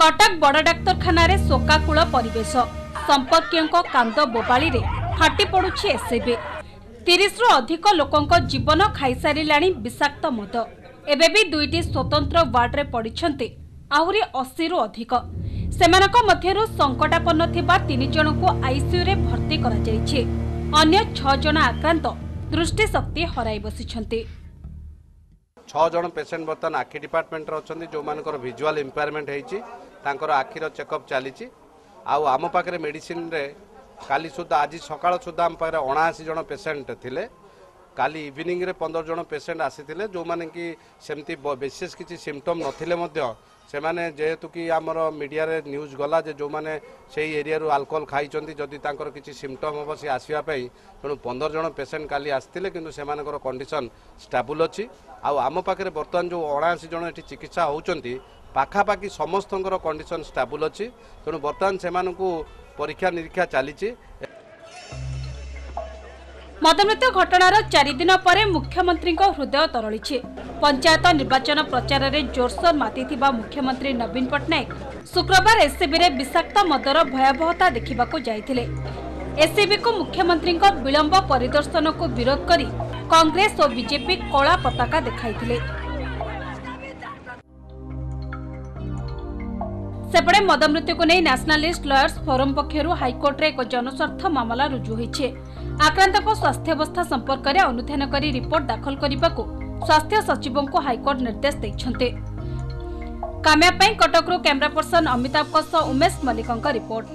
कटक बड़ डाक्तरखाना रे शोकाकूल परिवेश संपर्कियों कांद बोबाली रे फाटी पड़ुछि एससीबी 30 रु अधिक लोकों जीवन खाई सारिलाणी विषाक्त मद एबे भी दुईटी स्वतंत्र वार्ड रे पड़िछन्ते आहुरी 80 रु अधिक सेमानक मध्यरु संकटापन्न थिबा 3 जन को आईसीयू रे भर्ती करा जायछि अन्य 6 जन आक्रांत दृष्टि शक्ति हराई बसिछन्ते 6 जन पेसेंट बर्तन आखि डिपार्टमेंट रे अछन्ती जो मानकर विजुअल इंपेयरमेंट हेछि तांकर आखिर चेकअप चलीछि आउ आम पाखरे मेडिसिन रे काली सुधा आज सकाळ सुधा आम पाखरे 79 जन पेसेंट थिले काली इवनिंग रे 15 जन पेसेंट आसीथिले जो माने कि सेमती विशेष किछि सिम्पटम नथिले मध्य से माने जेहेतु कि आमर मीडिया रे न्यूज गला जे जो माने सेही एरिया रू अल्कोहल खाइचंती जदि तांकर किछि सिम्पटम हो से आसीबा पई तेणु 15 जन पेसेंट काली आस्थिले किंतु सेमानकर कंडीशन स्टेबल अछि आउ आम पाखरे वर्तमान जो 79 जन एठी चिकित्सा होउचंती पाखापाखि समस्तंकर कंडीशन स्टेबल अछि तेणु वर्तमान सेमानकु परीक्षा निरीक्षा चली। मदमृत्यु घटनार 4 दिन पर मुख्यमंत्री हृदय तरली पंचायत निर्वाचन प्रचार में जोरसोर मातिथिबा मुख्यमंत्री नवीन पट्टनायक शुक्रवार एससीबी रे विषाक्त मदर भयावहता देखा जाइथिले। एससीबी को मुख्यमंत्री विलंब परिदर्शन को विरोध करी कांग्रेस और बीजेपी कला पताका देखाइथिले। सेपटे मदमृत्यु को नहीं नेशनलिस्ट लॉयर्स फोरम पक्षरु हाईकोर्ट रे एक जनस्वार्थ मामला रुजु होइछे। आक्रांत को स्वास्थ्यावस्था संपर्क में अनुधान करी रिपोर्ट दाखल करने को स्वास्थ्य सचिवों को हाईकोर्ट निर्देश देइछन्ते। काम्या पई कटकरू कैमरा पर्सन अमिताभ उमेश मल्लिकଙ୍କ रिपोर्ट।